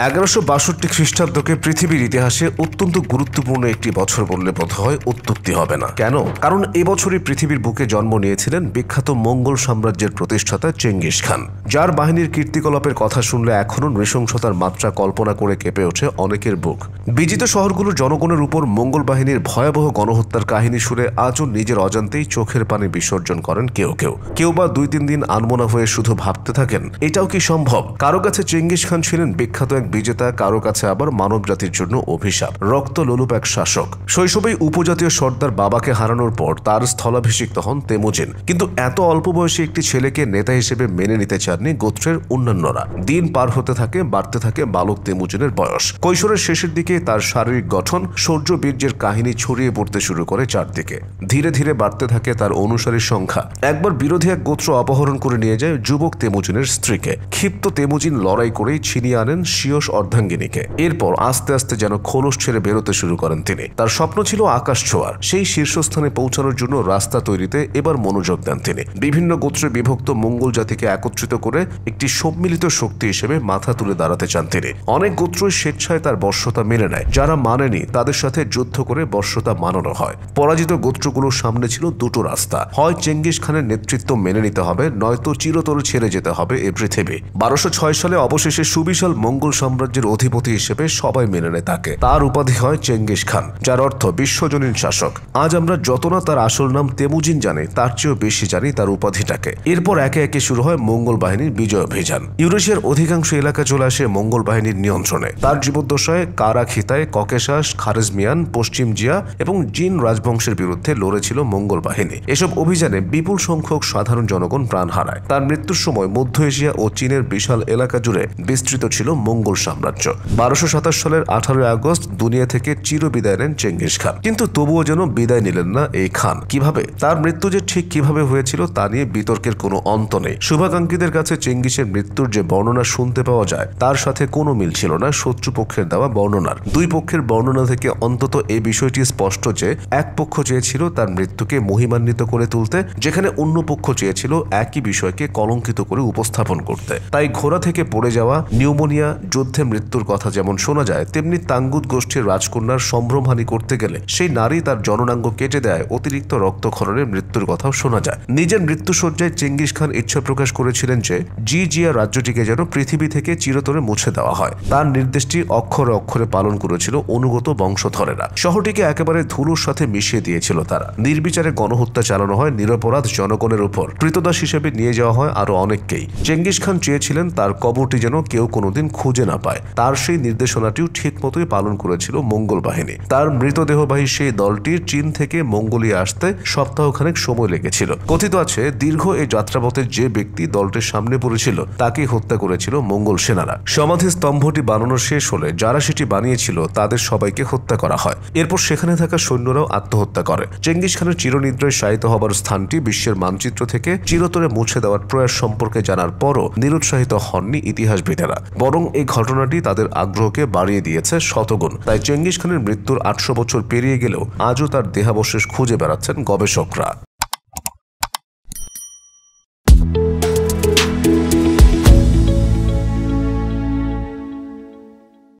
1162 খ্রিস্টাব্দকে পৃথিবীর ইতিহাসে অত্যন্ত গুরুত্বপূর্ণ একটি বছর বললে বোধ হয় অত্যুক্তি হবে না। কেন? কারণ এবছরই পৃথিবীর বুকে জন্ম নিয়েছিলেন বিখ্যাত মঙ্গল সাম্রাজ্যের প্রতিষ্ঠাতা চেঙ্গিস খান, যার বাহিনীর কীর্তিকলাপের কথা শুনলে এখনও নৃশংসতার মাত্রা কল্পনা করে কেঁপে ওঠে অনেকের বুক। বিজিত শহরগুলোর জনগণের উপর মঙ্গল বাহিনীর ভয়াবহ গণহত্যার কাহিনী শুনে আজও নিজের অজান্তেই চোখের পানি বিসর্জন করেন কেউ বা 2-3 দিন আনমনা হয়ে শুধু ভাবতে থাকেন এটাও কি সম্ভব। কারো কাছে চেঙ্গিস খান ছিলেন বিখ্যাত এক বিজেতা, কারো কাছে আবার মানব জাতির জন্য অভিশাপ, রক্ত লোলুপ এক শাসক। শৈশবেই উপজাতীয় সর্দার বাবাকে হারানোর পর তার স্থলাভিষিক্ত হন তেমুজিন, কিন্তু এত অল্প বয়সী একটি ছেলেকে নেতা হিসেবে মেনে নিতে চাননি গোত্রের অন্যান্যরা। দিন পার হতে থাকে, বাড়তে থাকে বালক তেমুজিনের বয়স। কৈশোরের শেষের দিকে তার শারীরিক গঠন, শৌর্য বীর্যের কাহিনী ছড়িয়ে পড়তে শুরু করে চারদিকে। ধীরে ধীরে বাড়তে থাকে তার অনুসারীর সংখ্যা। একবার বিরোধী এক গোত্র অপহরণ করে নিয়ে যায় যুবক তেমুজিনের স্ত্রীকে। ক্ষিপ্ত তেমুজিন লড়াই করেই ছিনিয়ে আনেন সিয়স অর্ধাঙ্গিনীকে। এরপর আস্তে আস্তে যেন খোলস ছেড়ে বেরোতে শুরু করেন তিনি। তার স্বপ্ন ছিল আকাশ ছোঁয়ার। সেই শীর্ষস্থানে পৌঁছানোর জন্য রাস্তা তৈরিতে এবার মনোযোগ দেন তিনি। বিভিন্ন গোত্রে বিভক্ত মঙ্গল জাতিকে একত্রিত করে একটি সম্মিলিত শক্তি হিসেবে মাথা তুলে দাঁড়াতে চান তিনি। অনেক গোত্রই স্বেচ্ছায় তার বর্ষতা মেনে নেয়। যারা মানেনি তাদের সাথে যুদ্ধ করে বর্ষতা মানানো হয়। পরাজিত গোত্রগুলোর সামনে ছিল দুটো রাস্তা, হয় চেঙ্গিস খানের নেতৃত্ব মেনে নিতে হবে, নয়তো চিরতরে ছেড়ে যেতে হবে এ পৃথিবী। 1206 সালে অবশেষে সুবিশাল মঙ্গল সাম্রাজ্যের অধিপতি হিসেবে সবাই মেনে নেয় তাকে। তার উপাধি হয় চেঙ্গিস খান, যার অর্থ বিশ্বজনীন শাসক। আজ আমরা যত না তার আসল নাম তেমুজিন জানি, তার চেয়েও বেশি জানি তার উপাধিটাকে। এরপর একে একে শুরু হয় মঙ্গল বাহিনীর বিজয় অভিযান। ইউরেশিয়ার অধিকাংশ এলাকা চলে আসে মঙ্গল বাহিনীর নিয়ন্ত্রণে। তার জীবদ্দশায় কারাখিতায় ককেশাস, খারেজমিয়ান, পশ্চিম জিয়া এবং জিন রাজবংশের বিরুদ্ধে লড়েছিল মঙ্গল বাহিনী। এসব অভিযানে বিপুল সংখ্যক সাধারণ জনগণ প্রাণ হারায়। তার মৃত্যুর সময় মধ্য এশিয়া ও চীনের বিশাল এলাকা জুড়ে বিস্তৃত ছিল মঙ্গল সাম্রাজ্য। 1227 সালের 18 আগস্ট দুনিয়া থেকে চিরবিদায় নেন চেঙ্গিস খান। কিন্তু তবুও যেন বিদায় নিলেন না এই খান। কিভাবে? তার মৃত্যু যে ঠিক কিভাবে হয়েছিল তা নিয়ে বিতর্কের কোনো অন্ত নেই। শুভাকাঙ্ক্ষীদের কাছে চেঙ্গিসের মৃত্যুর যে বর্ণনা শুনতে পাওয়া যায় তার সাথে কোনো মিল ছিল না শত্রুপক্ষের দেওয়া বর্ণনার। দুই পক্ষের বর্ণনা থেকে অন্তত এই বিষয়টি স্পষ্ট যে এক পক্ষ চেয়েছিল তার মৃত্যুকে মহিমান্বিত করে তুলতে, যেখানে অন্য পক্ষ চেয়েছিল একই বিষয়কে কলঙ্কিত করে উপস্থাপন করতে। তাই ঘোড়া থেকে পড়ে যাওয়া, নিউমোনিয়া, যুদ্ধে মৃত্যুর কথা যেমন শোনা যায়, তেমনি তাঙ্গুদ গোষ্ঠীর রাজকন্যার সম্ভ্রমহানি করতে গেলে সেই নারী তার জননাঙ্গ কেটে দেয় অতিরিক্ত রক্তক্ষরণের মৃত্যুর কথাও শোনা যায়। নিজের মৃত্যুসজ্জায় চেঙ্গিস খান ইচ্ছা প্রকাশ করেছিলেন যে জিয়া রাজ্যটিকে যেন পৃথিবী থেকে চিরতরে মুছে দেওয়া হয়। তার নির্দেশটি অক্ষরে অক্ষরে পালন করেছিল অনুগত বংশধরেরা। শহরটিকে একেবারে ধুলোর সাথে মিশিয়ে দিয়েছিল তারা। নির্বিচারে গণহত্যা চালানো হয় নিরপরাধ জনগণের উপর। কৃতদাস হিসেবে নিয়ে যাওয়া হয় আরো অনেককেই। চেঙ্গিস খান চেয়েছিলেন তার কবরটি যেন কেউ কোনোদিন খুঁজে না পায়। তার সেই নির্দেশনাটিও ঠিক মতোই পালন করেছিল মঙ্গল বাহিনী। তার মৃতদেহবাহী সেই দলটির চীন থেকে মঙ্গোলিয়া আসতে সপ্তাহখানেক সময় লেগেছিল। কথিত আছে দীর্ঘ এই যাত্রাপথে যে ব্যক্তি দলটির সামনে পড়েছিল তাকেই হত্যা করেছিল মঙ্গল সেনারা। সমাধি স্তম্ভটি বানানো শেষ হলে যারা সেটি বানিয়েছিল তাদের সবাইকে হত্যা করা হয়। এরপর সেখানে থাকা সৈন্যরাও আত্মহত্যা করে। চেঙ্গিস খানের চিরনিদ্রায় শায়িত হবার স্থানটি বিশ্বের মানচিত্র থেকে চিরতরে মুছে দেওয়ার প্রয়াস সম্পর্কে জানার পরও নিরুৎসাহিত হননি ইতিহাসবিদেরা, বরং এই ঘটনাটি তাদের আগ্রহকে বাড়িয়ে দিয়েছে শতগুণ। তাই চেঙ্গিস খানের মৃত্যুর 800 বছর পেরিয়ে গেলেও আজও তার দেহাবশেষ খুঁজে বেড়াচ্ছেন গবেষকরা।